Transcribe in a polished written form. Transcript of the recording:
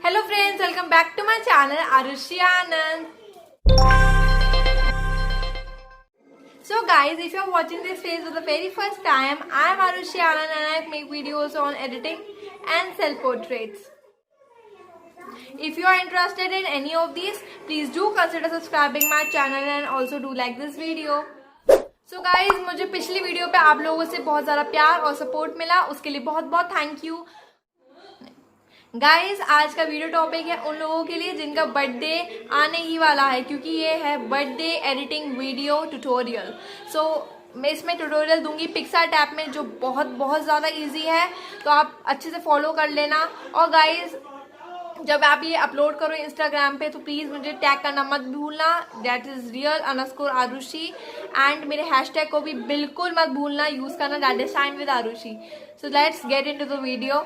Hello friends, welcome back to my channel Arushi Anand. So guys, if you're watching this face for the very first time, I'm Arushi Anand and I make videos on editing and self-portraits. If you are interested in any of these, please do consider subscribing my channel and also do like this video. So guys, मुझे पिछली video पे आप लोगों से बहुत ज़्यादा प्यार और सपोर्ट मिला, उसके लिए बहुत बहुत थैंक यू. गाइज आज का वीडियो टॉपिक है उन लोगों के लिए जिनका बर्थडे आने ही वाला है, क्योंकि ये है बर्थडे एडिटिंग वीडियो ट्यूटोरियल. सो मैं इसमें ट्यूटोरियल दूंगी पिक्सार्ट ऐप में, जो बहुत ज़्यादा इजी है, तो आप अच्छे से फॉलो कर लेना. और गाइज जब आप ये अपलोड करो इंस्टाग्राम पे तो प्लीज़ मुझे टैग करना मत भूलना, दैट इज़ real_arushi, एंड मेरे हैशटैग को भी बिल्कुल मत भूलना यूज़ करना, that is time with Arushi. So let's get into the video.